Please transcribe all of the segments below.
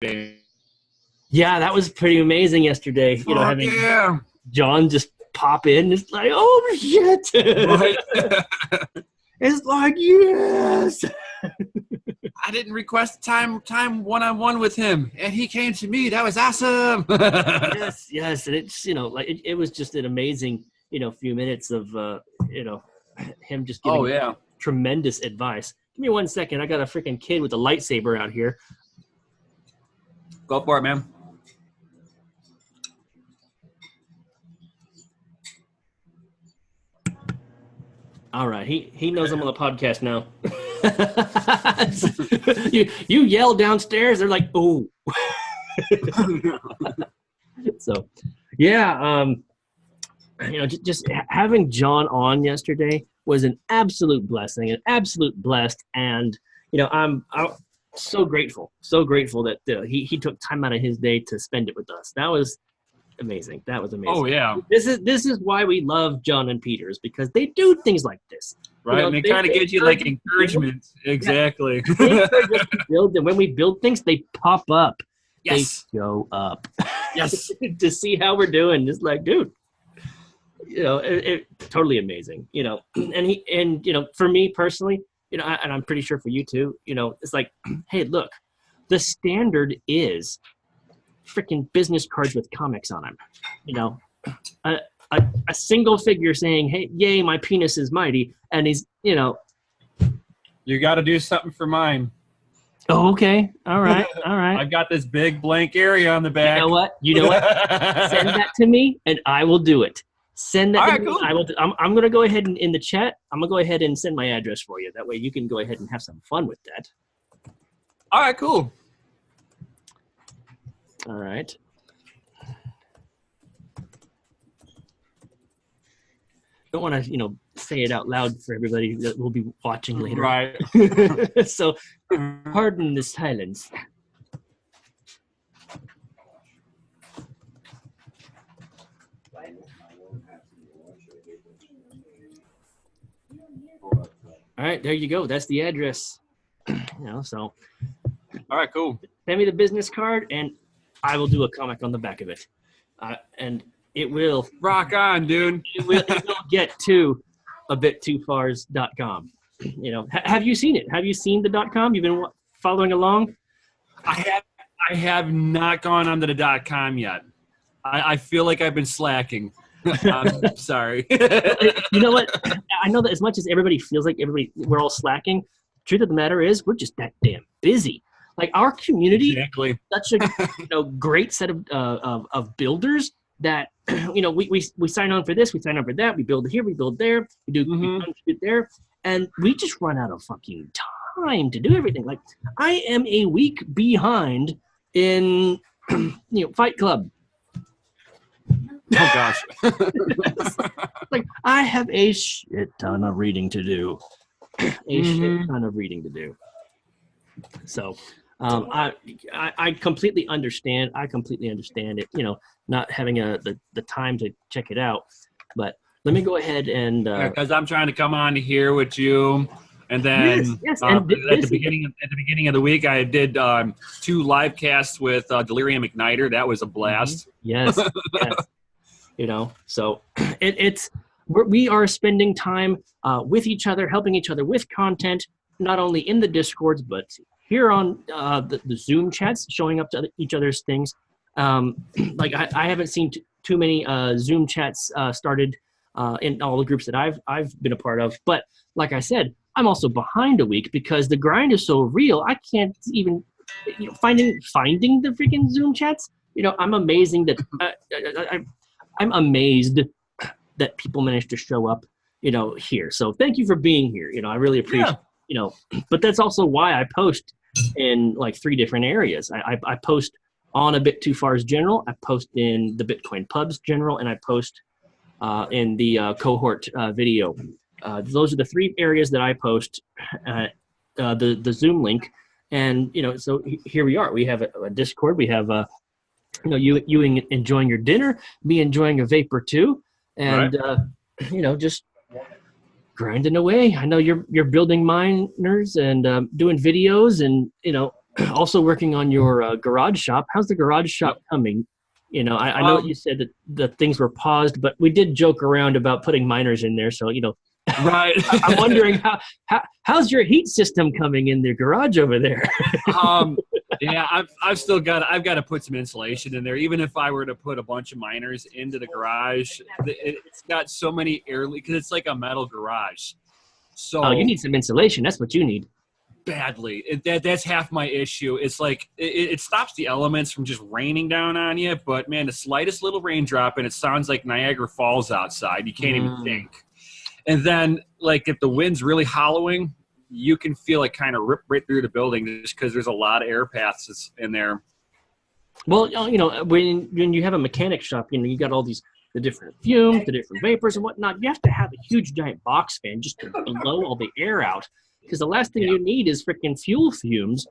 Yeah, that was pretty amazing yesterday. You know, having John just pop in, it's like, oh shit! Right. It's like, yes. I didn't request time one-on-one with him, and he came to me. That was awesome. yes, and it's, you know, like it was just an amazing, you know, few minutes of you know, him just giving tremendous advice. Give me 1 second. I got a freaking kid with a lightsaber out here. Go for it, man. All right, he knows I'm on the podcast now. you yell downstairs, they're like, oh. So, yeah, you know, just having John on yesterday was an absolute blessing, an absolute blessed, and you know, I'm so grateful that he took time out of his day to spend it with us. That was amazing. That was amazing. Oh yeah. This is why we love John and Peters, because they do things like this. Right. You know, and they kind of gives you like encouragement. Exactly. And when we build things, they pop up. Yes. They show up. Yes. To see how we're doing. It's like, dude, you know, it totally amazing. You know, and you know, for me personally, you know, and I'm pretty sure for you too, you know, it's like, hey, look, the standard is freaking business cards with comics on them. You know, a single figure saying, hey, yay, my penis is mighty. And he's, you know. You got to do something for mine. Oh, okay. All right. I've got this big blank area on the back. You know what? Send that to me and I will do it. Send that to me. Cool. I will. I'm going to go ahead and in the chat, I'm going to go ahead and send my address for you. That way you can go ahead and have some fun with that. All right, cool. All right. Don't want to, you know, say it out loud for everybody that will be watching later. Right. So, pardon the silence. All right, there you go. That's the address. You know, so. All right, cool. Send me the business card, and I will do a comic on the back of it. And it will rock on, dude. It will get to abittofars.com. You know, have you seen it? Have you seen the .com? You've been following along? I have not gone onto the .com yet. I feel like I've been slacking. I'm sorry. You know what? I know that as much as everybody feels like we're all slacking, the truth of the matter is we're just that damn busy. Like our community, exactly. Such a great set of builders that we sign on for this, we sign on for that, we build here, we build there, we do we there, and we just run out of fucking time to do everything. Like I am a week behind in Fight Club. Oh gosh. Like I have a shit ton of reading to do. Shit ton of reading to do. So I completely understand. I completely understand it, not having the time to check it out. But let me go ahead and because I'm trying to come on here with you. And then yes. At the beginning of the week, I did 2 live casts with Delirium Igniter. That was a blast. Yes. So we are spending time with each other, helping each other with content, not only in the Discords, but here on the Zoom chats, showing up to each other's things. Like I haven't seen too many Zoom chats started in all the groups that I've been a part of. But like I said, I'm also behind a week because the grind is so real. I can't even finding the freaking Zoom chats. I'm amazing that I'm amazed that people manage to show up, here. So thank you for being here. I really appreciate. But that's also why I post in like 3 different areas. I post on A Bit Too Far's general. I post in the Bitcoin Pubs general, and I post in the cohort video. Those are the 3 areas that I post the Zoom link. And, so here we are. We have a Discord. We have, you enjoying your dinner, me enjoying a vape or 2, and, right. Just grinding away. I know you're building miners and doing videos and, also working on your garage shop. How's the garage shop coming? You know, I know you said that the things were paused, but we did joke around about putting miners in there. So, you know, right. I'm wondering how's your heat system coming in the garage over there? Yeah, I've got to put some insulation in there. Even if I were to put a bunch of miners into the garage, it's got so many air leaks because it's like a metal garage. So you need some insulation. That's what you need. Badly. That's half my issue. It's like it stops the elements from just raining down on you, but man, the slightest little raindrop and it sounds like Niagara Falls outside. You can't even think. And then, like, if the wind's really hollowing, you can feel it kind of rip right through the building just because there's a lot of air passes in there. Well, you know, when you have a mechanic shop, you know, you got all the different fumes, the different vapors and whatnot. You have to have a huge giant box fan just to blow all the air out. Because the last thing you need is freaking fuel fumes.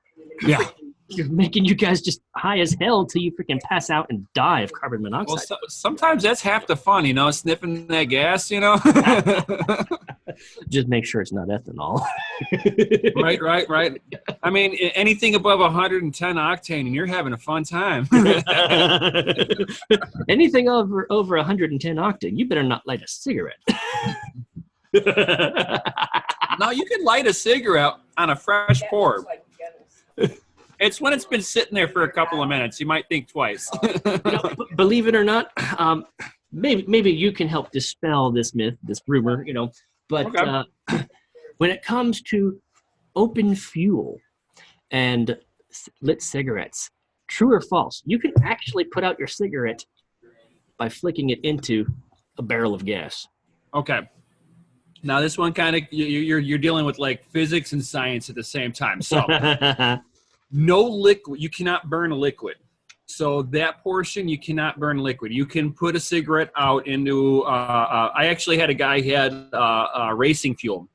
Yeah. You're making you guys just high as hell till you freaking pass out and die of carbon monoxide. Well, sometimes that's half the fun, you know, sniffing that gas, you know. Just make sure it's not ethanol. Right. I mean, anything above 110 octane, and you're having a fun time. Anything over 110 octane, you better not light a cigarette. No, you can light a cigarette on a fresh pour. It's when it's been sitting there for a couple of minutes. You might think twice. You know, believe it or not, maybe you can help dispel this myth, this rumor, you know. But when it comes to open fuel and lit cigarettes, true or false, you can actually put out your cigarette by flicking it into a barrel of gas. Okay. Now this one kind of you're dealing with like physics and science at the same time. So no liquid, you cannot burn a liquid. So that portion you cannot burn liquid. You can put a cigarette out into. I actually had a guy who had racing fuel,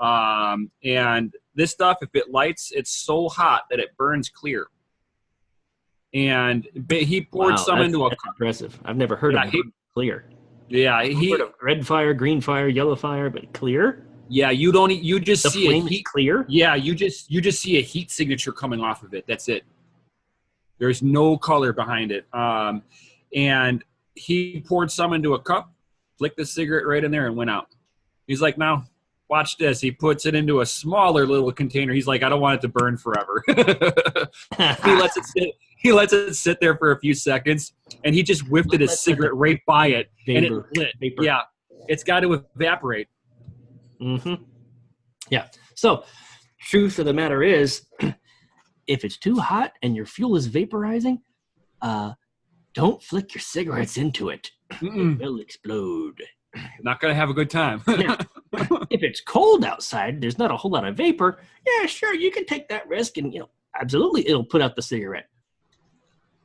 and this stuff, if it lights, it's so hot that it burns clear. And he poured some into a. That's impressive. I've never heard of clear. Yeah, heard of red fire, green fire, yellow fire, but clear. Yeah, you just the see flame a heat clear. Yeah, you just see a heat signature coming off of it. That's it. There's no color behind it. And he poured some into a cup, flicked the cigarette right in there, and went out. He's like, "Now, watch this." He puts it into a smaller little container. He's like, "I don't want it to burn forever." He lets it sit there for a few seconds, and he just whiffed his cigarette right by it, and it lit. Vapor. Yeah, it's got to evaporate. Mm-hmm. Yeah. So, truth of the matter is, if it's too hot and your fuel is vaporizing, don't flick your cigarettes into it. It will explode. Not going to have a good time. Now, if it's cold outside, there's not a whole lot of vapor, yeah, sure, you can take that risk and, you know, absolutely it'll put out the cigarette.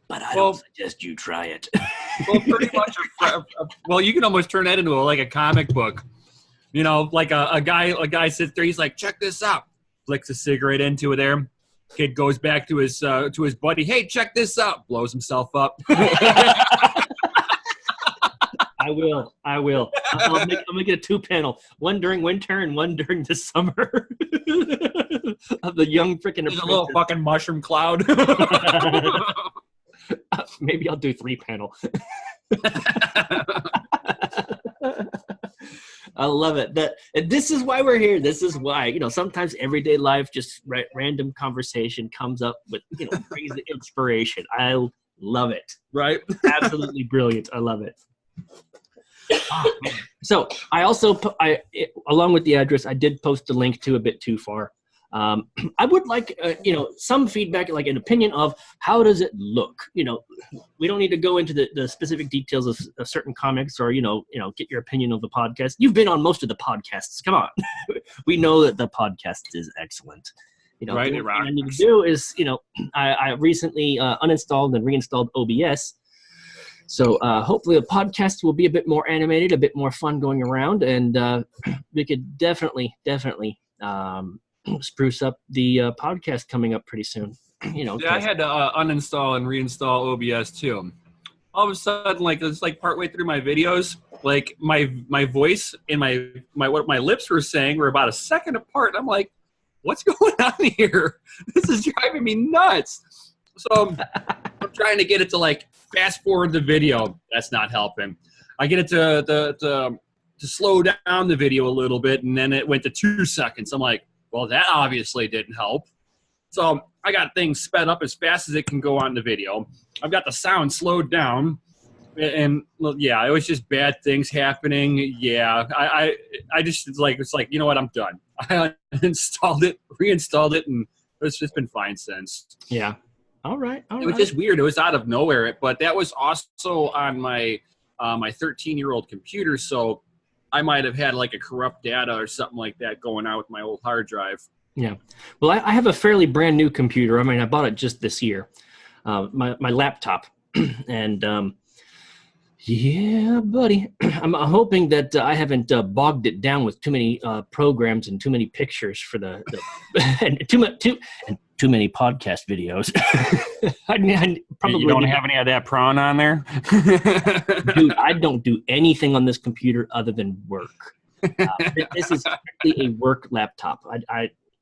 But I don't suggest you try it. Well, pretty much. Well, you can almost turn that into a comic book. You know, like a guy sits there. He's like, "Check this out." Flicks a cigarette into it. There, kid goes back to his buddy. "Hey, check this out." Blows himself up. I will. I'm gonna get a 2-panel. One during winter and one during the summer. Of the young freaking. There's a little fucking mushroom cloud. Maybe I'll do 3-panel. I love it. This is why we're here. This is why, you know, sometimes everyday life, just random conversation comes up with, you know, crazy inspiration. I love it. Right? Absolutely brilliant. I love it. So I also, along with the address, I did post a link to A Bit Too Far. I would like, you know, some feedback, like an opinion of how does it look? You know, we don't need to go into the specific details of certain comics or, you know, get your opinion of the podcast. You've been on most of the podcasts. Come on. We know that the podcast is excellent. You know, right, what I need to do is, you know, I recently uninstalled and reinstalled OBS. So hopefully the podcast will be a bit more animated, a bit more fun going around, and we could definitely spruce up the podcast coming up pretty soon. You know, yeah, I had to uninstall and reinstall OBS too. All of a sudden, like it's like partway through my videos, like my voice and my what my lips were saying were about a second apart. I'm like, what's going on here? This is driving me nuts. So I'm trying to get it to like fast forward the video. That's not helping. I get it to slow down the video a little bit, and then it went to 2 seconds. I'm like, well, that obviously didn't help. So I got things sped up as fast as it can go on the video. I've got the sound slowed down. And well, yeah, it was just bad things happening. Yeah, I just it's like you know what, I'm done. I installed it, reinstalled it, and it's just been fine since. Yeah. All right. It was just weird. It was out of nowhere, but that was also on my my 13-year-old computer, so I might have had like a corrupt data or something like that going on with my old hard drive. Yeah. Well, I have a fairly brand new computer. I mean, I bought it just this year. My laptop, and yeah, buddy. I'm hoping that I haven't bogged it down with too many programs and too many pictures for the and too many podcast videos. I probably you don't have any of that prawn on there? Dude, I don't do anything on this computer other than work. This is strictly a work laptop.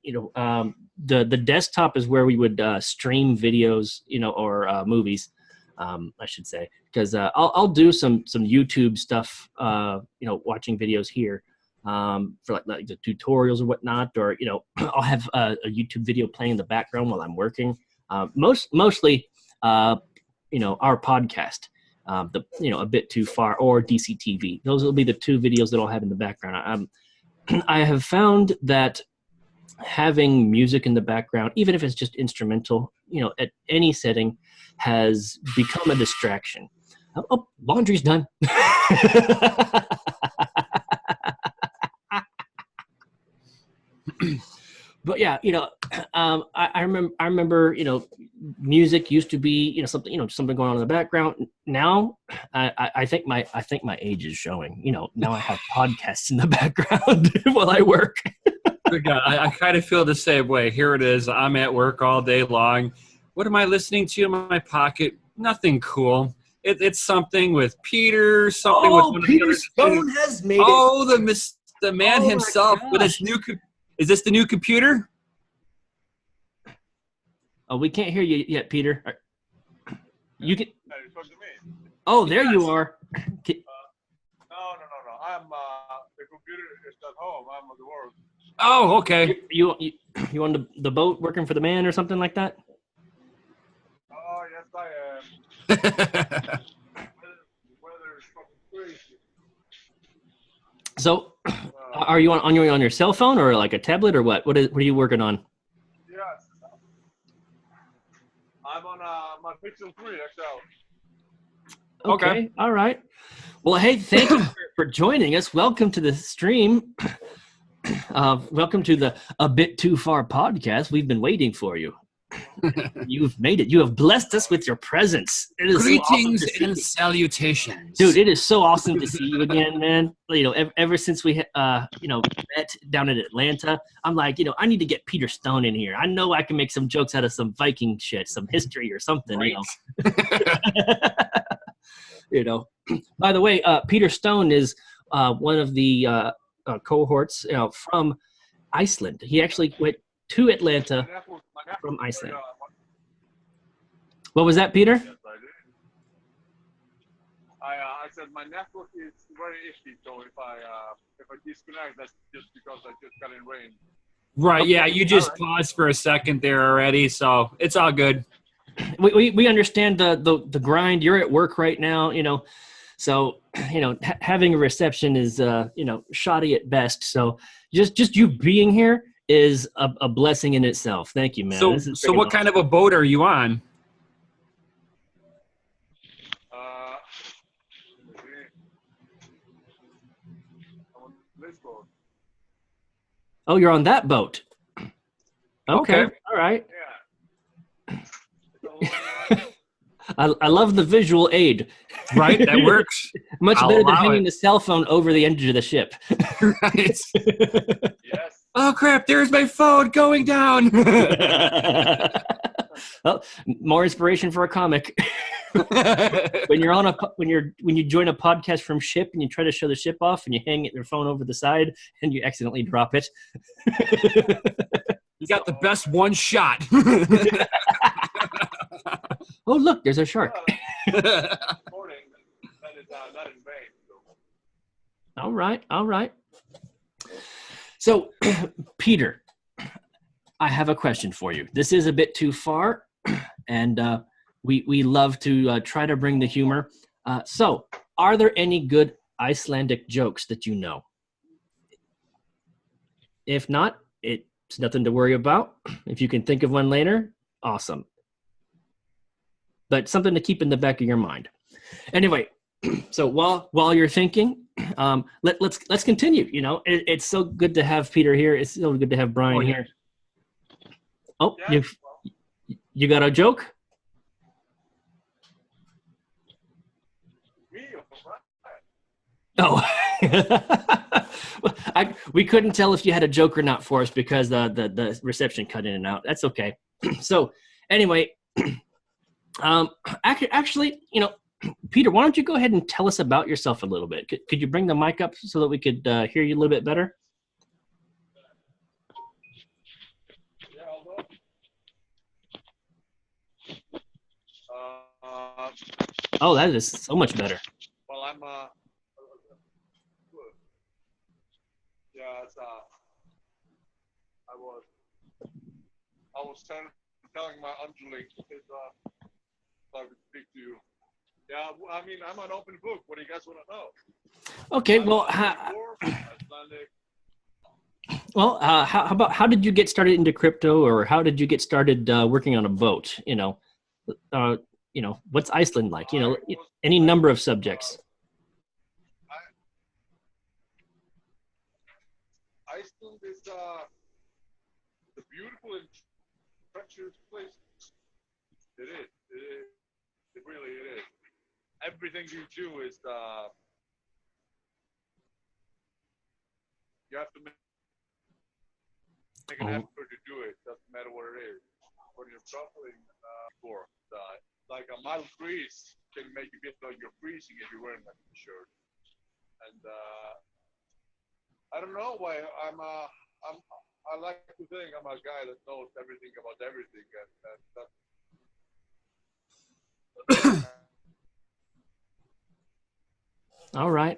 The desktop is where we would stream videos, or movies, I should say, because I'll do some YouTube stuff, watching videos here, for like the tutorials or whatnot, or I'll have a YouTube video playing in the background while I'm working. Mostly, our podcast, a bit too far, or DCTV. Those will be the two videos that I'll have in the background. I have found that having music in the background, even if it's just instrumental, at any setting, has become a distraction. Oh, laundry's done. But yeah, I remember, music used to be, something going on in the background. Now, I think my age is showing. Now I have podcasts in the background while I work. God, I kind of feel the same way. Here it is. I'm at work all day long. What am I listening to in my pocket? Nothing cool. It's something with Peter. Something with one Peter of the Stone has made it. Oh, the man himself with his new. Is this the new computer? Oh, we can't hear you yet, Peter. You can. Oh, there you are. No. I'm the computer is at home. I'm at the work. Oh, okay. You on the boat working for the man or something like that? Oh, yes, I am. Weather is fucking crazy. So, are you on your cell phone or like a tablet or what? What are you working on? Yes. I'm on my Pixel 3 XL. Okay. All right. Well, hey, thank you for joining us. Welcome to the stream. Welcome to the A Bit Too Far podcast. We've been waiting for you. You've made it. You have blessed us with your presence. It is Greetings so awesome and salutations, dude. It is so awesome to see you again, man. Ever since we met down in Atlanta, I'm like, I need to get Peter Stone in here. I know I can make some jokes out of some Viking shit, some history or something. Right. By the way, Peter Stone is one of the cohorts from Iceland. He actually went to Atlanta from Iceland. What was that, Peter? Yes, I did. I said my network is very iffy, so if I disconnect, that's just because I just got in rain. Right, yeah, you just paused for a second there already, so it's all good. We understand the grind. You're at work right now, so having a reception is shoddy at best. So just you being here is a blessing in itself. Thank you, man. So what kind of a boat are you on? This boat. Oh, you're on that boat. Okay. All right. Yeah. I love the visual aid. Right, that works. Much better than hanging the cell phone over the edge of the ship. Right. Yes. Oh crap! There's my phone going down. Well, more inspiration for a comic. when you join a podcast from ship and you try to show the ship off and you hang your phone over the side and you accidentally drop it. You got the best one shot. Oh, look, there's a shark. Recording, that is not in vain. So. All right. So, Peter, I have a question for you. This is a bit too far, and we love to try to bring the humor. So, are there any good Icelandic jokes that you know? If not, it's nothing to worry about. If you can think of one later, awesome. But something to keep in the back of your mind. Anyway, so while you're thinking, let's continue. You know, it's so good to have Peter here. It's so good to have Brian here. Oh, Yeah, you got a joke? me, Oh, we couldn't tell if you had a joke or not for us because the reception cut in and out. That's okay. So anyway, actually, you know, Peter, why don't you go ahead and tell us about yourself a little bit? Could you bring the mic up so that we could hear you a little bit better? Yeah, although. Oh, that is so much better. Well, I'm yeah, it's I was telling my underling so I could speak to you. Yeah, I mean, I'm an open book. What do you guys want to know? Okay, well, how did you get started into crypto, or how did you get started working on a boat? You know, what's Iceland like? You know, any number of subjects. Iceland is a beautiful and treacherous place. It is. It really is. Everything you do is you have to make an effort to do it. Doesn't matter what it is. When you're traveling like a mild breeze can make you feel like you're freezing if you're wearing that shirt. And I don't know why I like to think I'm a guy that knows everything about everything, and that's All right.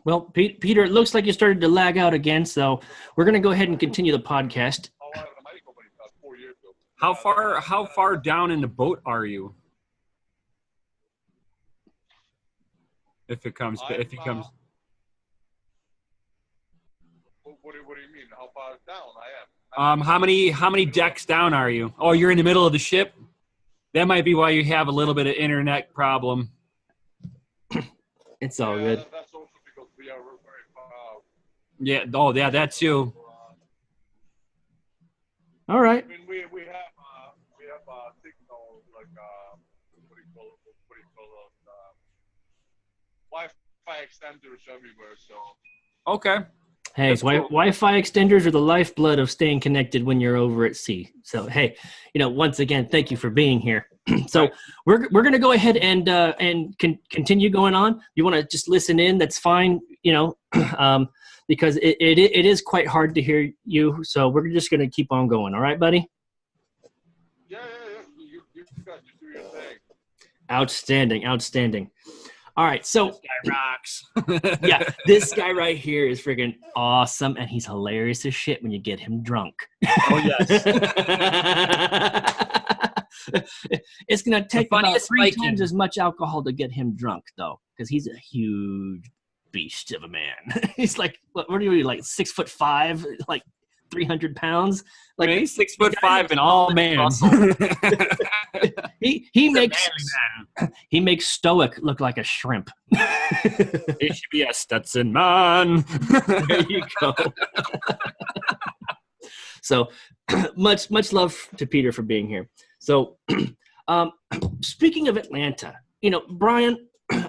Well, Peter, it looks like you started to lag out again, so we're going to go ahead and continue the podcast. how I had a mining company about 4 years ago. How far down in the boat are you? If he comes. What do you mean? How far down I am? How many decks down are you? Oh, you're in the middle of the ship? That might be why you have a little bit of internet problem. It's all good. That's also because we are very far out. Yeah. Oh, yeah. That's you. All right. I mean, we have signal like what do you call those Wi-Fi extenders everywhere. So Okay. Hey, That's cool. Wi-Fi extenders are the lifeblood of staying connected when you're over at sea. So, hey, once again, thank you for being here. So we're going to go ahead and continue going on. You want to just listen in? That's fine. Because it is quite hard to hear you. So we're just going to keep on going. All right, buddy? Yeah. You got to do your thing. Outstanding. All right, so This guy rocks. yeah, this guy right here is freaking awesome, and he's hilarious as shit when you get him drunk. Oh yes. It's gonna take about funniest 3 Viking. times as much alcohol to get him drunk, though, because he's a huge beast of a man. He's like, what are you, like 6'5", like 300 pounds? Like he's 6'5" and all man. he makes Stoic look like a shrimp. He should be a Stetson man. There you go. So much love to Peter for being here. So speaking of Atlanta, Brian,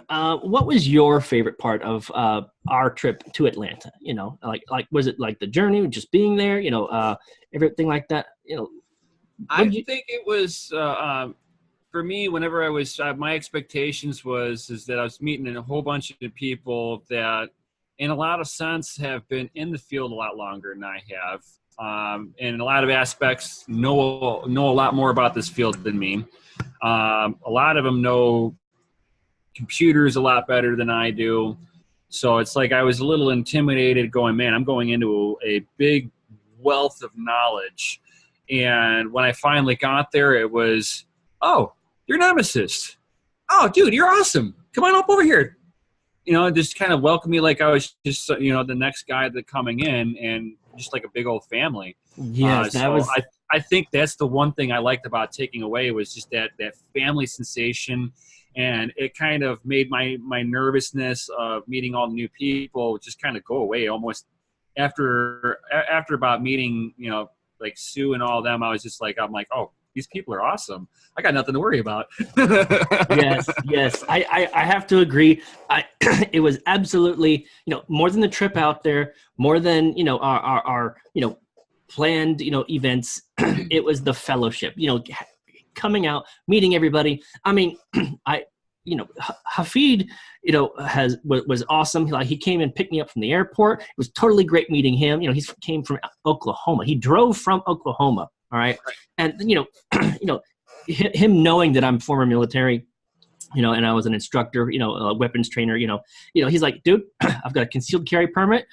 what was your favorite part of our trip to Atlanta? Like was it like the journey, just being there, everything like that? I think it was for me. Whenever I was, my expectations is that I was meeting a whole bunch of people that, in a lot of sense, have been in the field a lot longer than I have. in a lot of aspects know a lot more about this field than me. A lot of them know computers a lot better than I do. So it's like I was a little intimidated going, man, I'm going into a big wealth of knowledge. And when I finally got there, it was, oh, you're Nemisist. Oh, dude, you're awesome. Come on up over here. Just kind of welcome me like I was just, the next guy that coming in, and just like a big old family. Yes, that was. I think that's the one thing I liked about taking away was just that family sensation. And it kind of made my nervousness of meeting all the new people just kind of go away almost after about meeting, like Sue and all them. I was just like, I'm like, oh, these people are awesome. I got nothing to worry about. Yes. I have to agree. It was absolutely, more than the trip out there, more than, our planned, events. It was the fellowship, coming out, meeting everybody. I mean, Hafid, was awesome. Like, he came and picked me up from the airport. It was totally great meeting him. He came from Oklahoma. He drove from Oklahoma. All right. And, him knowing that I'm former military, and I was an instructor, a weapons trainer, he's like, dude, I've got a concealed carry permit.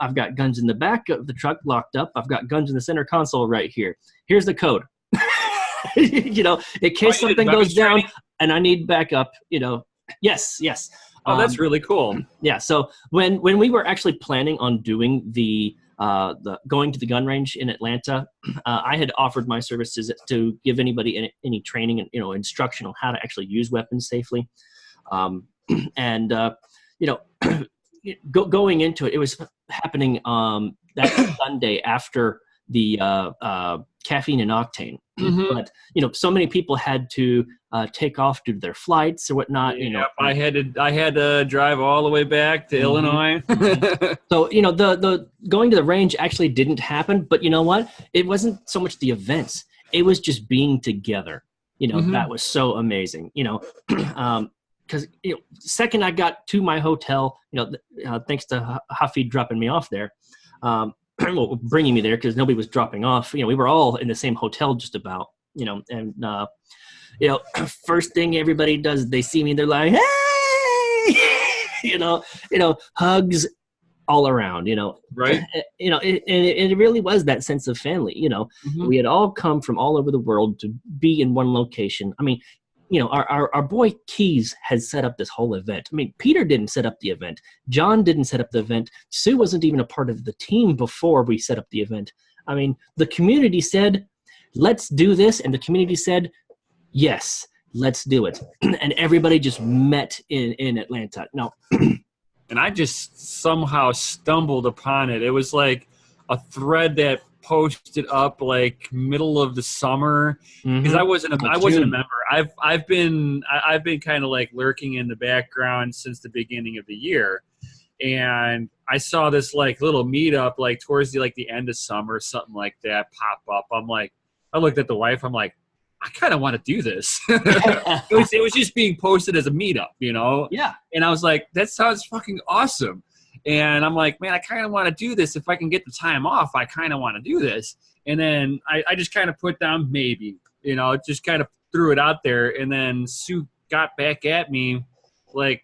I've got guns in the back of the truck locked up. I've got guns in the center console right here. Here's the code. In case something goes down and I need backup, yes. Oh, that's really cool. Yeah. So when we were actually planning on doing the going to the gun range in Atlanta, I had offered my services to give anybody any training and, instruction on how to actually use weapons safely. Going into it, it was happening that Sunday after the caffeine and octane. Mm-hmm. But so many people had to take off due to their flights or whatnot. I had to drive all the way back to Illinois. So the going to the range actually didn't happen. But you know what? It wasn't so much the events; it was just being together. That was so amazing. Because second I got to my hotel, thanks to Hafid dropping me off there. Well, bringing me there because nobody was dropping off. We were all in the same hotel just about, and, first thing everybody does, they see me, they're like, hey, hugs all around, right. It really was that sense of family. We had all come from all over the world to be in one location. I mean, our boy Keys has set up this whole event. I mean, Peter didn't set up the event. John didn't set up the event. Sue wasn't even a part of the team before we set up the event. I mean, the community said, let's do this. And the community said, yes, let's do it. And everybody just met in Atlanta. No. And I just somehow stumbled upon it. It was like a thread that posted up like middle of the summer because I wasn't a member. I've been kind of like lurking in the background since the beginning of the year, and I saw this like little meetup like towards the end of summer, something like that, pop up. I looked at the wife. I'm like, I kind of want to do this. It was just being posted as a meetup, Yeah. And I was like, that sounds fucking awesome. And I'm like, man, I kind of want to do this. If I can get the time off, I kind of want to do this. And then I just kind of put down maybe, just kind of threw it out there. And then Sue got back at me like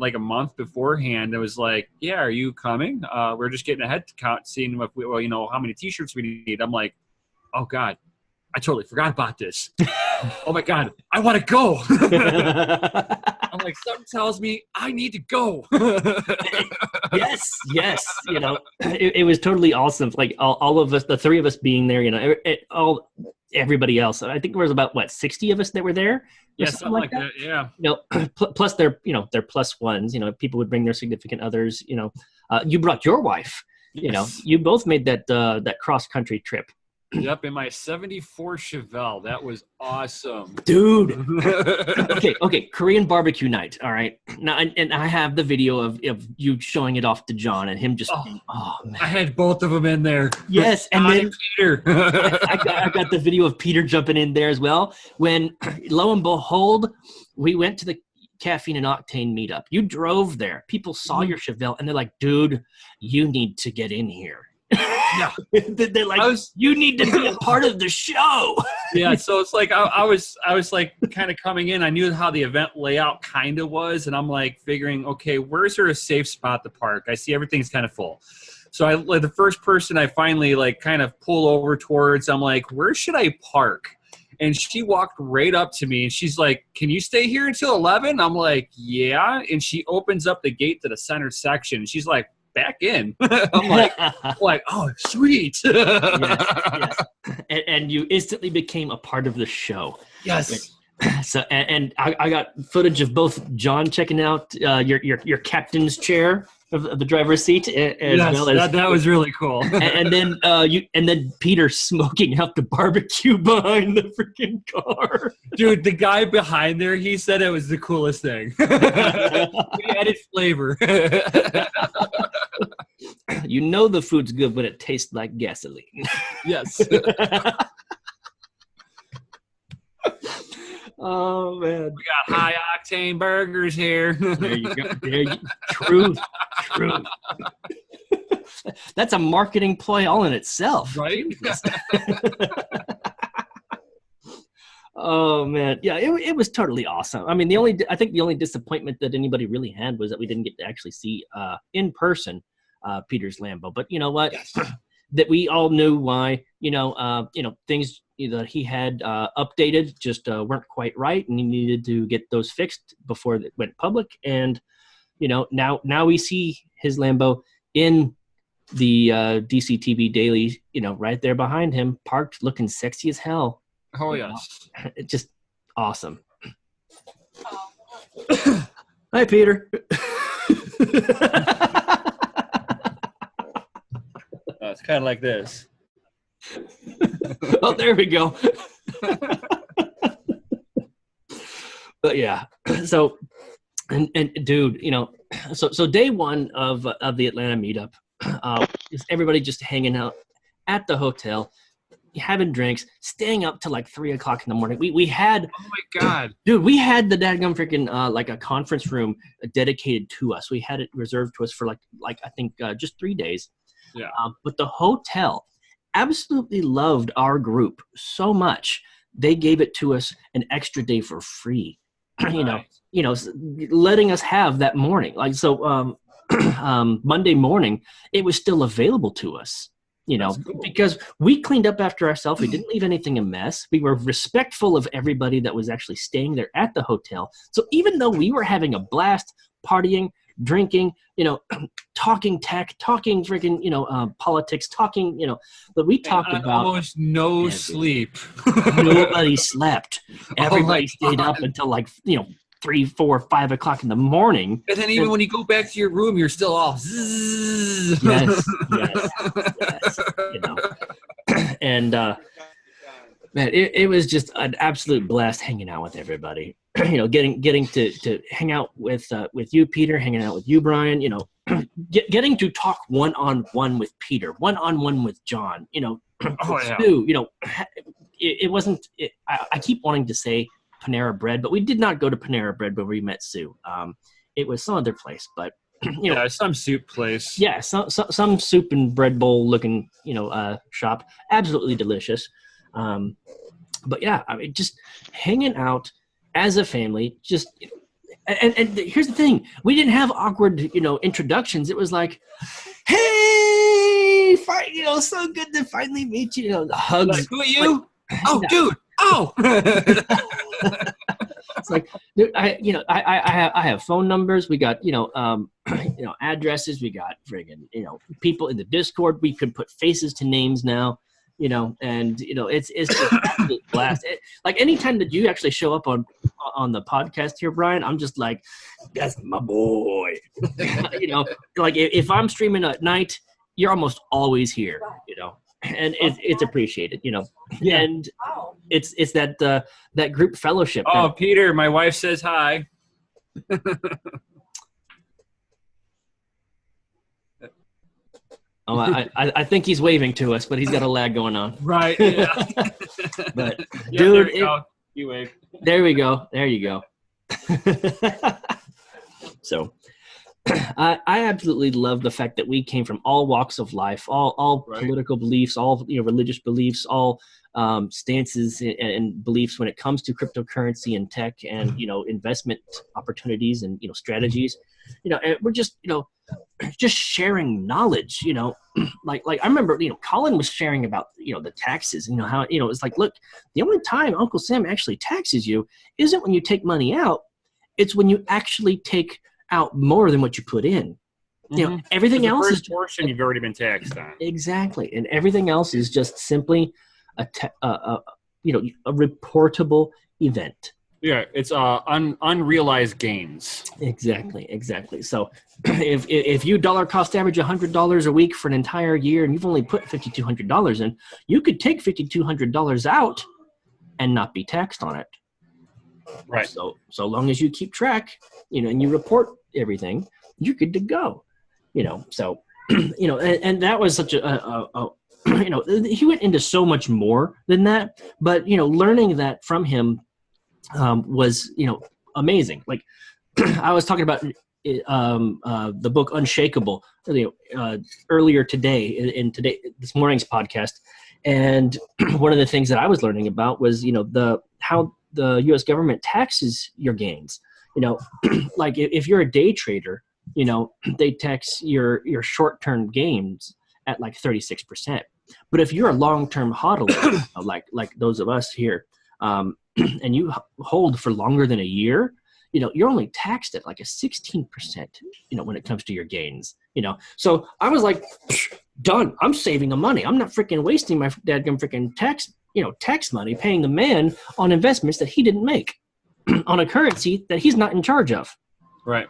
a month beforehand. It was like, yeah, are you coming? We're just getting a head count, seeing if how many T-shirts we need. I'm like, oh God, I totally forgot about this. Oh my God, I want to go. I'm like, something tells me I need to go. Yes. It was totally awesome. Like all of us, the three of us being there, everybody else. I think there was about 60 of us that were there. Yeah, something like that. Yeah. Plus their plus ones. People would bring their significant others. You brought your wife. Yes. You both made that cross country trip. Yep, in my 74 Chevelle. That was awesome. Dude. Okay. Korean barbecue night. All right. Now, and I have the video of you showing it off to John and him just, man. I had both of them in there. Yes. And then Peter. I got the video of Peter jumping in there as well. When, lo and behold, we went to the Caffeine and Octane meetup. You drove there. People saw your Chevelle and they're like, dude, you need to get in here. Yeah. They're like, you need to be a part of the show. Yeah, so it's like I was like kind of coming in. I knew how the event layout kind of was, and I'm like figuring, okay, where's there a safe spot to park? I see everything's kind of full. So I like the first person I finally like kind of pull over towards, I'm like, where should I park? And she walked right up to me and she's like, can you stay here until 11? I'm like, yeah. And she opens up the gate to the center section. She's like, back in. I'm like, oh, sweet. Yes. And you instantly became a part of the show. Yes. So and I got footage of both John checking out your captain's chair of the driver's seat, as well as that was really cool. and then Peter smoking out the barbecue behind the freaking car. Dude, the guy behind there, he said it was the coolest thing. We added flavor. You know the food's good when it tastes like gasoline. Yes. Oh man, We got high octane burgers here. there you go. True. That's a marketing ploy all in itself, right? Oh man, yeah, it was totally awesome. I mean, I think the only disappointment that anybody really had was that we didn't get to actually see in person Peter's Lambo. But you know what? Yes. That we all knew why. Things that he had updated just weren't quite right, and he needed to get those fixed before it went public. And now we see his Lambo in the DCTV Daily, right there behind him, parked, looking sexy as hell. Oh yes. It's just awesome. Hi, Peter. It's kind of like this. Oh, there we go. But yeah, so and dude, so day one of the Atlanta meetup, is everybody just hanging out at the hotel, having drinks, staying up till like 3 o'clock in the morning. We had, oh my god, dude, we had the dadgum freaking like a conference room dedicated to us. We had it reserved to us for like I think just 3 days. Yeah. But the hotel absolutely loved our group so much they gave it to us an extra day for free. Letting us have that morning. Like so, Monday morning it was still available to us. Cool. Because we cleaned up after ourselves. We didn't leave anything a mess. We were respectful of everybody that was actually staying there at the hotel. So even though we were having a blast, partying, drinking, talking tech, talking freaking, politics, talking, but we talked about almost no sleep. Nobody slept. Everybody stayed up until like, 3, 4, 5 o'clock in the morning. And then even when you go back to your room, you're still all zzz. Yes. And man, it was just an absolute blast hanging out with everybody. Getting to hang out with you, Peter, hanging out with you, Brian. Getting to talk one-on-one with Peter, one-on-one with John. Sue. It wasn't. I keep wanting to say Panera Bread, but we did not go to Panera Bread where we met Sue. It was some other place, but some soup place. Yeah, some soup and bread bowl looking shop, absolutely delicious. But yeah, I mean, just hanging out as a family, just and here's the thing: we didn't have awkward introductions. It was like, hey, so good to finally meet you. Hugs. Like, who are you? Oh, dude. Oh. It's like, dude, I have phone numbers. We got addresses. We got friggin' people in the Discord. We could put faces to names now. And it's just an absolute blast. Like anytime that you actually show up on the podcast here, Brian, I'm just like, that's my boy. Like if I'm streaming at night, you're almost always here. And it's appreciated. Yeah. And it's that group fellowship. Oh, Peter, my wife says hi. Oh, I think he's waving to us, but he's got a lag going on. Right. Yeah. But yeah, dude, you wave. there we go. There you go. So, I absolutely love the fact that we came from all walks of life, all Right. political beliefs, all religious beliefs, all stances and beliefs when it comes to cryptocurrency and tech and investment opportunities and strategies. And we're just sharing knowledge. Like I remember Colin was sharing about the taxes. How it's like, look, the only time Uncle Sam actually taxes you isn't when you take money out; it's when you actually take out more than what you put in. Everything else the is first portion you've already been taxed on. exactly, and everything else is just simply a reportable event. Yeah, it's unrealized gains. Exactly. So if you dollar cost average $100 a week for an entire year and you've only put $5,200 in, you could take $5,200 out and not be taxed on it. Right. So long as you keep track, and you report everything, you're good to go. So and that was such a he went into so much more than that, but learning that from him was amazing. Like I was talking about the book Unshakable earlier today in this morning's podcast, and one of the things that I was learning about was how the U.S. government taxes your gains. Like if you're a day trader, they tax your short-term gains at like 36%. But if you're a long-term hodler, like those of us here, and you hold for longer than a year, you're only taxed at like a 16%, when it comes to your gains, So I was like, done. I'm saving the money. I'm not freaking wasting my dadgum freaking tax money paying the man on investments that he didn't make on a currency that he's not in charge of. Right.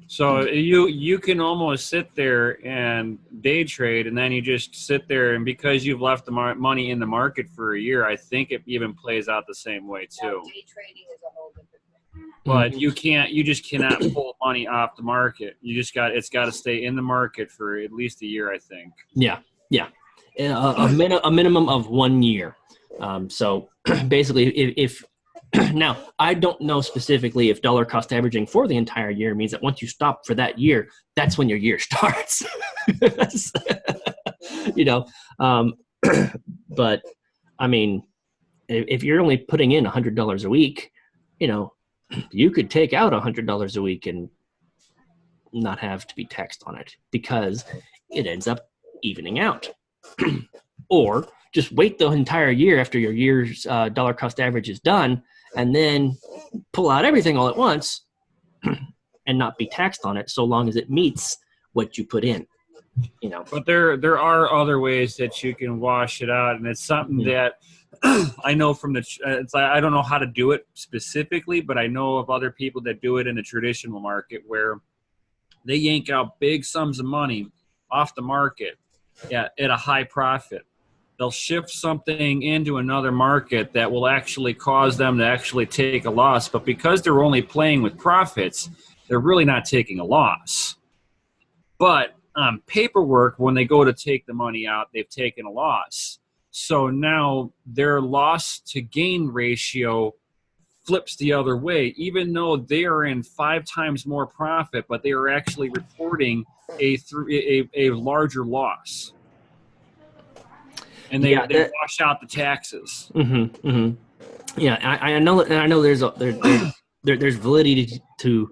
So you can almost sit there and day trade, and then you just sit there, and because you've left the money in the market for a year, I think it even plays out the same way too. No, day trading is a whole different thing. But you just cannot pull money off the market. It's got to stay in the market for at least a year, I think. Yeah. A minimum of 1 year. So basically, if now I don't know specifically if dollar cost averaging for the entire year means that once you stop for that year, that's when your year starts. But I mean, if you're only putting in $100 a week, you could take out $100 a week and not have to be taxed on it because it ends up evening out. Or just wait the entire year after your year's dollar cost average is done and then pull out everything all at once and not be taxed on it so long as it meets what you put in. But there are other ways that you can wash it out, and it's something that I know from it's like, I don't know how to do it specifically, but I know of other people that do it in the traditional market where they yank out big sums of money off the market at a high profit. They'll shift something into another market that will actually cause them to actually take a loss, but because they're only playing with profits, they're really not taking a loss. But on paperwork, when they go to take the money out, they've taken a loss. So now their loss to gain ratio flips the other way, even though they are in 5 times more profit, but they are actually reporting a larger loss. And they wash out the taxes. Mm-hmm, mm-hmm. Yeah, I know there's validity to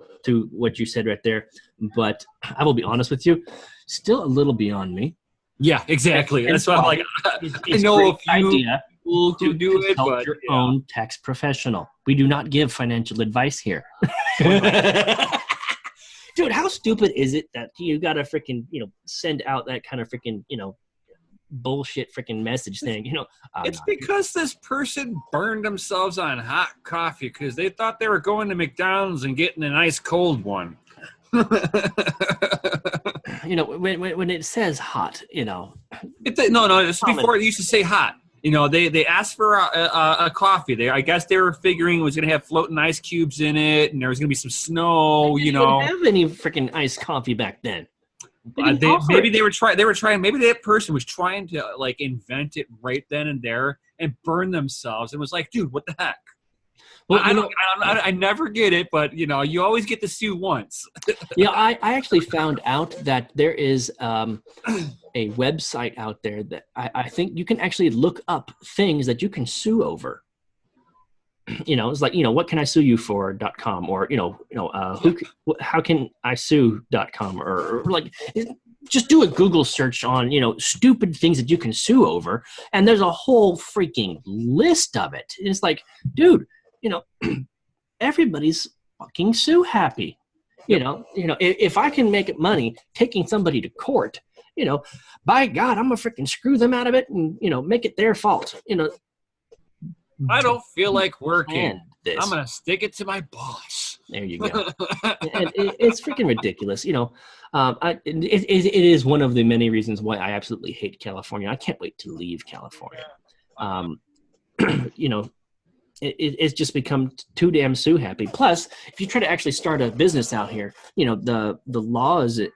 what you said right there, but I will be honest with you, still a little beyond me. Yeah, exactly. That's why I'm like, I know a few people to do it, but your own tax professional. We do not give financial advice here. Dude, how stupid is it that you got to freaking, send out that kind of freaking, bullshit freaking message saying, it's because this person burned themselves on hot coffee because they thought they were going to McDonald's and getting an ice cold one. When it says hot, no, it's before it used to say hot. They asked for a coffee. I guess they were figuring it was going to have floating ice cubes in it, and there was going to be some snow. They didn't have any freaking iced coffee back then. Maybe they were trying. Maybe that person was trying to invent it right then and there and burn themselves, and was like, "Dude, what the heck?" Well, I never get it, but you always get to sue once. I actually found out that there is a website out there that I think you can actually look up things that you can sue over. It's like, what can I sue you for.com or, how can I sue.com or like just do a Google search on, stupid things that you can sue over. And there's a whole freaking list of it. It's like, dude, everybody's fucking sue happy. If I can make money taking somebody to court, by God, I'm gonna freaking screw them out of it and, make it their fault. I don't feel like working. I'm going to stick it to my boss. There you go. And it's freaking ridiculous. It is one of the many reasons why I absolutely hate California. I can't wait to leave California. It's just become too damn sue happy. Plus, if you try to actually start a business out here, the laws, and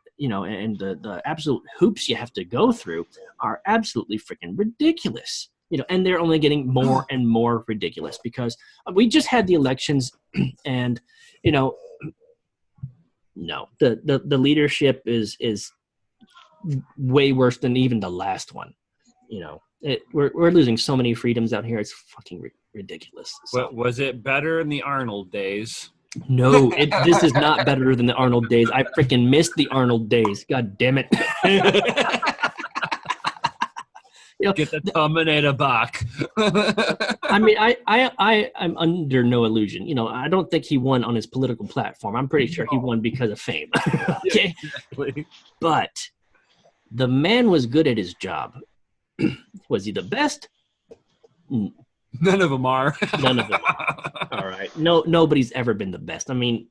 the absolute hoops you have to go through are absolutely freaking ridiculous. And they're only getting more and more ridiculous because we just had the elections and, no, the leadership is way worse than even the last one. We're losing so many freedoms out here. It's fucking ridiculous. So. Was it better in the Arnold days? No, this is not better than the Arnold days. I freaking missed the Arnold days. God damn it. Get the Terminator back. I mean, I'm under no illusion. I don't think he won on his political platform. I'm pretty sure he won because of fame. Okay, exactly. But the man was good at his job. Was he the best? None of them are. None of them are. All right. Nobody's ever been the best. I mean,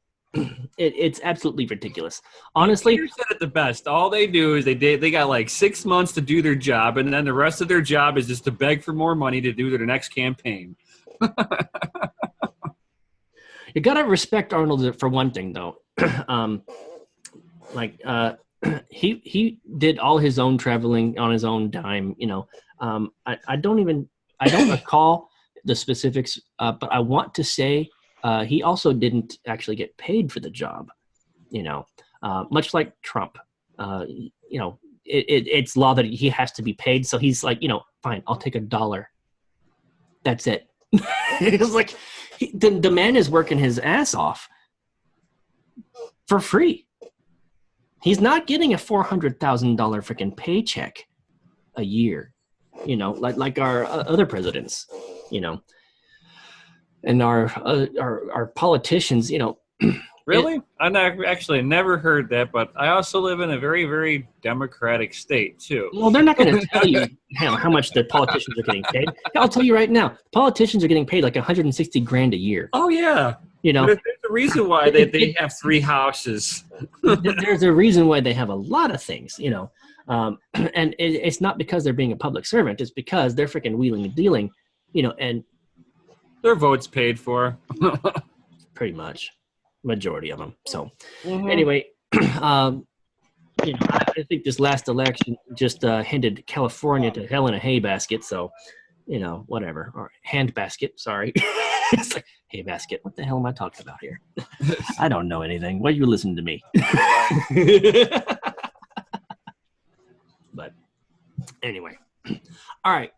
it's absolutely ridiculous. Honestly, you said it the best. All they do is they got like 6 months to do their job, and then the rest of their job is just to beg for more money to do their next campaign. You gotta respect Arnold for one thing, though. He did all his own traveling on his own dime. I don't recall the specifics, but I want to say. He also didn't actually get paid for the job, much like Trump. It's law that he has to be paid. So he's like, fine, I'll take $1. That's it. It's like the man is working his ass off for free. He's not getting a $400,000 freaking paycheck a year, like our other presidents, And our politicians, Really? I actually never heard that, but I also live in a very, very democratic state, too. Well, they're not going to tell you how much the politicians are getting paid. I'll tell you right now, politicians are getting paid like $160,000 a year. Oh, yeah. There's a reason why they have 3 houses. There's a reason why they have a lot of things, and it's not because they're being a public servant. It's because they're freaking wheeling and dealing, and their votes paid for. Pretty much. Majority of them. So anyway, I think this last election just handed California to hell in a hay basket. So, whatever. Or hand basket, sorry. It's like, hay basket. What the hell am I talking about here? I don't know anything. Why are you listening to me? But anyway. All right.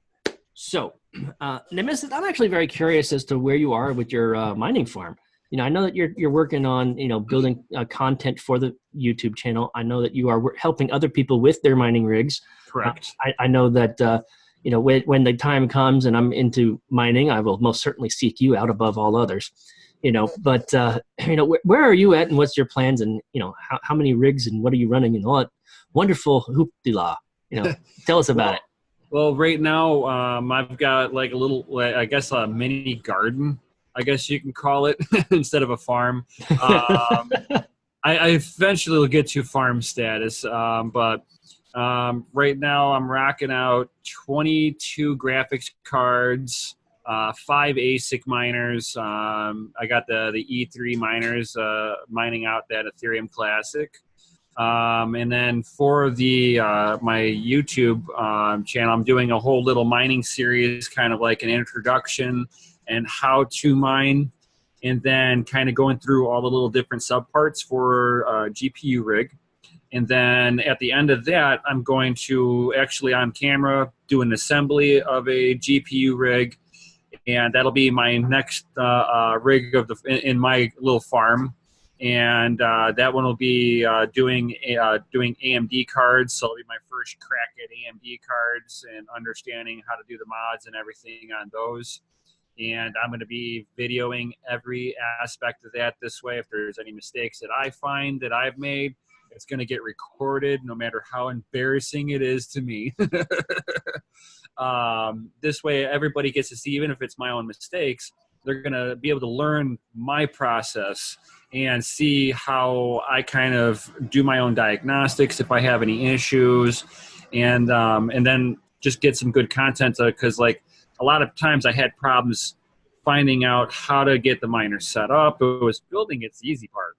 So, Nemisist, I'm actually very curious as to where you are with your mining farm. I know that you're working on, building content for the YouTube channel. I know that you are helping other people with their mining rigs. Correct. I know that, when the time comes and I'm into mining, I will most certainly seek you out above all others. But, where are you at and what's your plans and, how many rigs and what are you running and what wonderful hoop-de-la, tell us about it. Well, right now, I've got like a little, I guess, a mini garden, I guess you can call it, instead of a farm. I eventually will get to farm status, but right now I'm rocking out 22 graphics cards, 5 ASIC miners. I got the E3 miners mining out that Ethereum Classic. And then for the my YouTube channel, I'm doing a whole little mining series, kind of like an introduction and how to mine and then kind of going through all the little different subparts for GPU rig. And then at the end of that, I'm going to actually on camera do an assembly of a GPU rig, and that'll be my next rig of in my little farm. And that one will be doing AMD cards, so it'll be my first crack at AMD cards and understanding how to do the mods and everything on those. And I'm going to be videoing every aspect of that this way. If there's any mistakes that I find that I've made, it's going to get recorded no matter how embarrassing it is to me. This way everybody gets to see, even if it's my own mistakes, they're going to be able to learn my process and see how I kind of do my own diagnostics if I have any issues, and then just get some good content, because like a lot of times I had problems finding out how to get the miner set up. It was building, it's the easy part.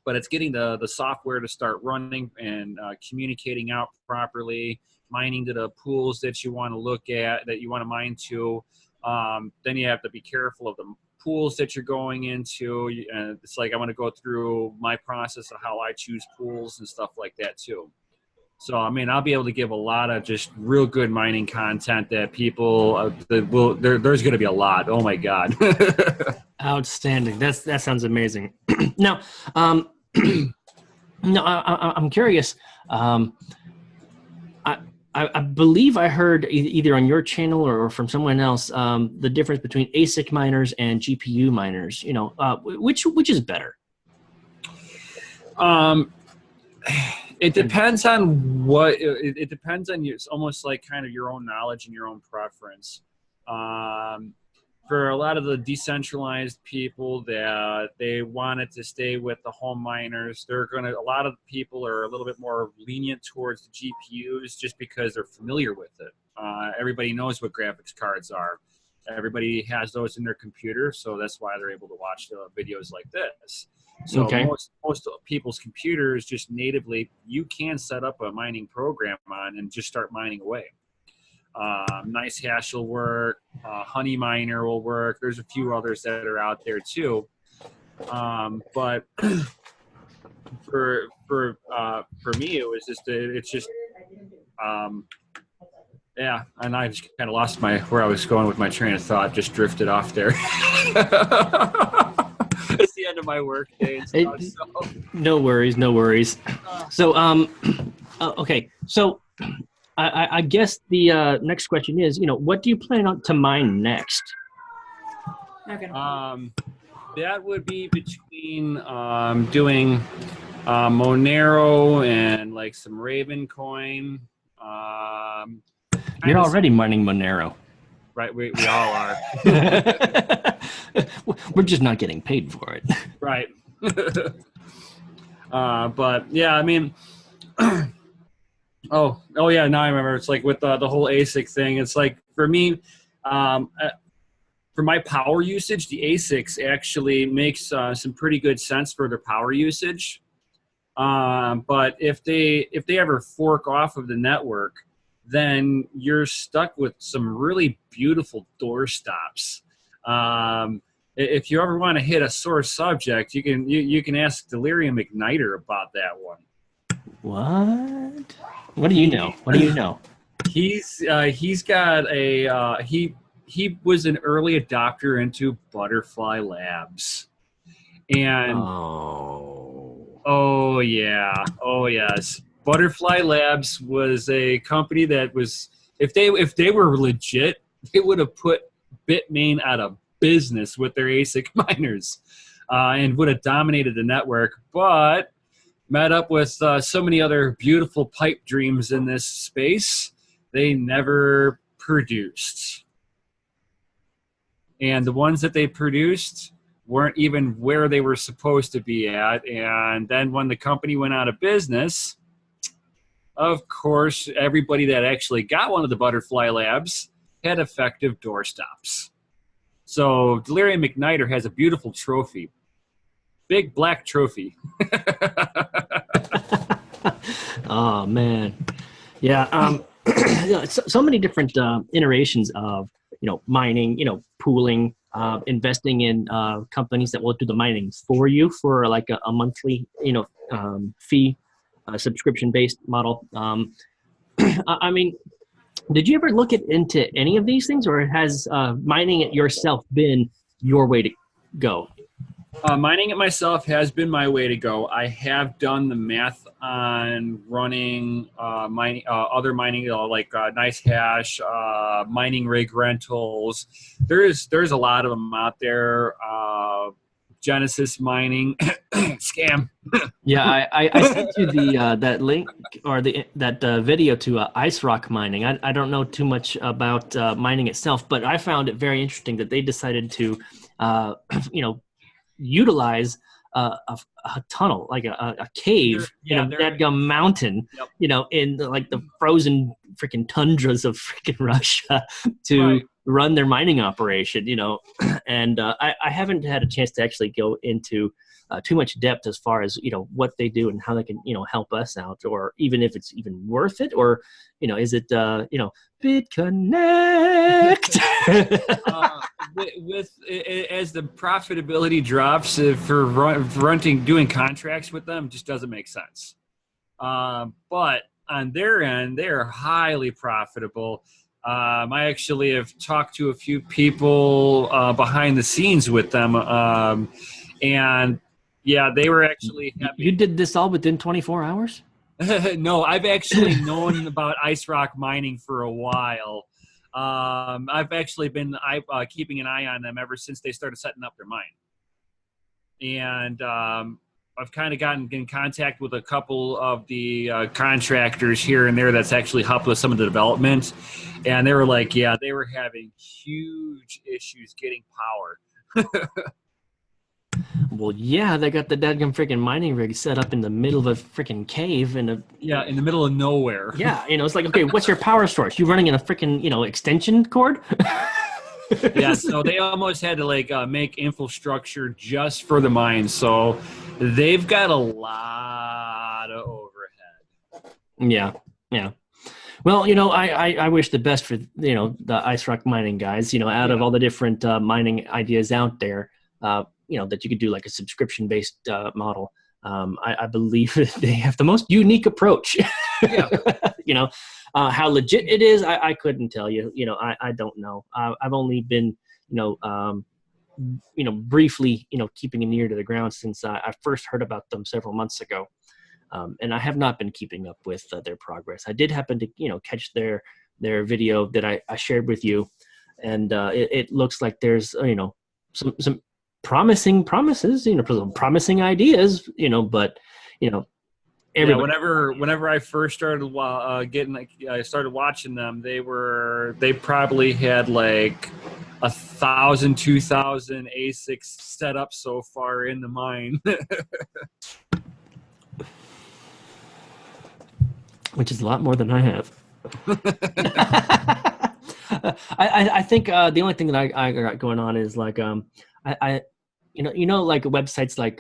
But it's getting the software to start running and communicating out properly, mining to the pools that you want to look at, that you want to mine to. Then you have to be careful of the pools that you're going into. It's like I want to go through my process of how I choose pools and stuff like that too. So, I mean, I'll be able to give a lot of just real good mining content that people there's going to be a lot. Oh my God. Outstanding. That sounds amazing. Now, no, I'm curious. I believe I heard either on your channel or from someone else the difference between ASIC miners and GPU miners. You know, which is better? It depends on what. It depends on you. It's almost like kind of your own knowledge and your own preference. For a lot of the decentralized people that they wanted to stay with the home miners, a lot of people are a little bit more lenient towards the GPUs just because they're familiar with it. Everybody knows what graphics cards are. Everybody has those in their computer, so that's why they're able to watch the videos like this. So Okay. most people's computers just natively, you can set up a mining program on and just start mining away. Nice Hash will work. Honey Miner will work. There's a few others that are out there too. But for me, it was just yeah. And I just kind of lost where I was going with my train of thought. Just drifted off there. It's the end of my work day and stuff. So. No worries. So, okay. So, I guess the next question is, you know, what do you plan to mine next? Okay. That would be between doing Monero and like some Raven coin. You're already mining Monero. Right, we all are. We're just not getting paid for it. Right. But yeah, I mean, oh yeah, now I remember. It's like with the whole ASIC thing. It's like for me, for my power usage, the ASICs actually makes some pretty good sense for their power usage. But if they ever fork off of the network, then you're stuck with some really beautiful doorstops. If you ever want to hit a sore subject, you can ask Delirium Igniter about that one. What? What do you know? He's got a he was an early adopter into Butterfly Labs, and oh yes, Butterfly Labs was a company that was, if they were legit, they would have put Bitmain out of business with their ASIC miners, and would have dominated the network, but met up with so many other beautiful pipe dreams in this space, they never produced. And the ones that they produced weren't even where they were supposed to be at. And then when the company went out of business, of course, everybody that actually got one of the Butterfly Labs had effective doorstops. So Delirium Igniter has a beautiful trophy. Big black trophy. Oh man, yeah. So many different iterations of mining, pooling, investing in companies that will do the mining for you for like a monthly, fee, subscription-based model. I mean, did you ever look into any of these things, or has mining it yourself been your way to go? Mining it myself has been my way to go. I have done the math on running other mining, like Nice Hash, mining rig rentals. There's a lot of them out there. Genesis mining scam. Yeah, I sent you the that link or that video to Ice Rock mining. I don't know too much about mining itself, but I found it very interesting that they decided to, utilize a tunnel, like a cave in a dadgum mountain, Yep. in the frozen freaking tundras of freaking Russia to run their mining operation, and I haven't had a chance to actually go into too much depth as far as what they do and how they can help us out, or even if it's even worth it, or is it BitConnect? with as the profitability drops for doing contracts with them, just doesn't make sense. But on their end, they're highly profitable. I actually have talked to a few people behind the scenes with them, and yeah, they were actually happy. You did this all within 24 hours? No, I've actually known about Ice Rock mining for a while. I've actually been keeping an eye on them ever since they started setting up their mine. And I've kind of gotten in contact with a couple of the contractors here and there that's actually helped with some of the development. And they were like, yeah, they were having huge issues getting power. Well, yeah, they got the dadgum freaking mining rig set up in the middle of a freaking cave in the middle of nowhere. Yeah, it's like, okay, what's your power source? You running in a freaking extension cord? Yeah, so they almost had to make infrastructure just for the mine. So they've got a lot of overhead. Yeah. Well, I wish the best for the Ice Rock mining guys. Out of all the different mining ideas out there, that you could do like a subscription-based model. I believe they have the most unique approach. Yeah. How legit it is, I couldn't tell you. I don't know. I've only been, briefly, keeping an ear to the ground since I first heard about them several months ago. And I have not been keeping up with their progress. I did happen to, catch their video that I shared with you. And it looks like there's, some promising promises, promising ideas, but, everybody. Yeah, whenever I first started I started watching them, they probably had like 1,000, 2,000 ASICs set up so far in the mine. Which is a lot more than I have. I think the only thing that I got going on is like like websites like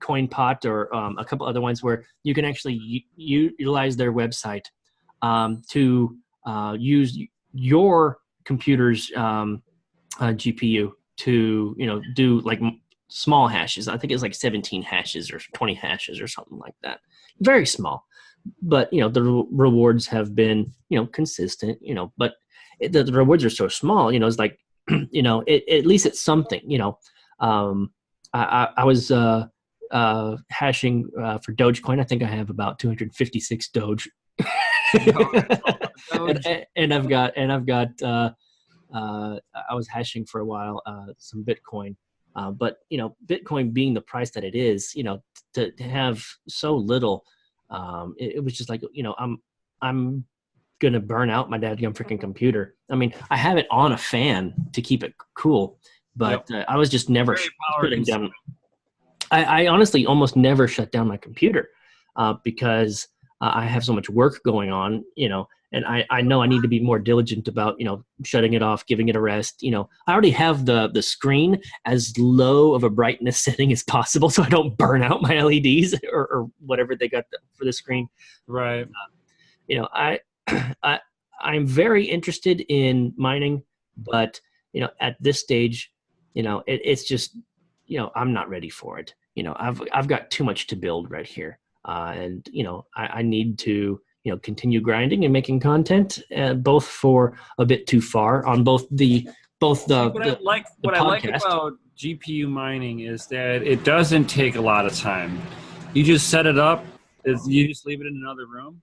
CoinPot or a couple other ones where you can actually utilize their website to use your computer's GPU to do like small hashes. I think it's like 17 hashes or 20 hashes or something like that. Very small. But the rewards have been consistent, but the rewards are so small, it's like at least it's something. I was hashing for Dogecoin. I think I have about 256 Doge. and I've got I was hashing for a while some Bitcoin, but Bitcoin being the price that it is, to have so little, it was just like I'm gonna burn out my dadgum freaking computer. I mean, I have it on a fan to keep it cool, but I was just never shutting down. I honestly almost never shut down my computer because I have so much work going on, and I know I need to be more diligent about, shutting it off, giving it a rest. I already have the screen as low of a brightness setting as possible so I don't burn out my LEDs or whatever they got for the screen. Right. I'm very interested in mining, but at this stage, it's just, I'm not ready for it. I've got too much to build right here. And, I need to, continue grinding and making content, both for a bit too far on both the What I like podcast. about GPU mining is that it doesn't take a lot of time. You just set it up. You just leave it in another room.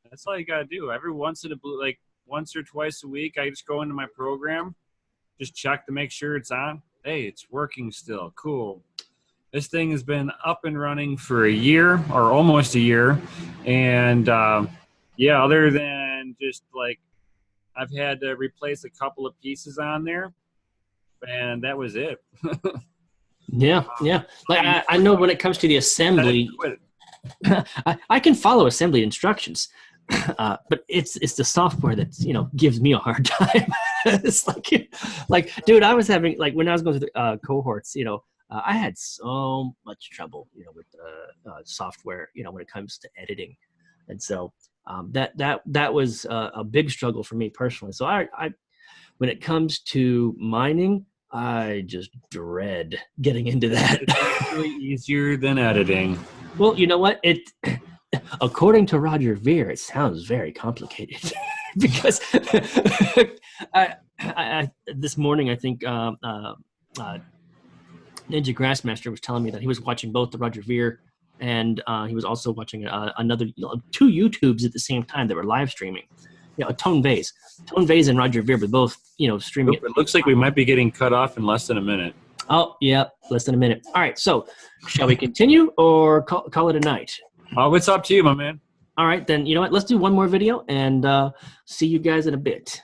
That's all you gotta do. Every once or twice a week, I just go into my program, just check to make sure it's on. Hey, it's working still. Cool. This thing has been up and running for a year or almost a year, and other than just I've had to replace a couple of pieces on there, and that was it. Yeah. Like I know when it comes to the assembly, I can follow assembly instructions, but it's the software that gives me a hard time. It's like, dude, I was having when I was going through the cohorts, I had so much trouble, with software, when it comes to editing, and so that was a big struggle for me personally. So I when it comes to mining, I just dread getting into that. It's actually easier than editing. Well, you know what? According to Roger Ver, it sounds very complicated because I this morning I think Ninja Grassmaster was telling me that he was watching both the Roger Ver and he was also watching another two YouTubes at the same time that were live streaming. Tone Vase and Roger Ver were both streaming. It looks like we might be getting cut off in less than a minute. Oh, yeah, less than a minute. All right, so shall we continue or call it a night? Oh, it's up to you, my man. All right, then you know what? Let's do one more video and see you guys in a bit.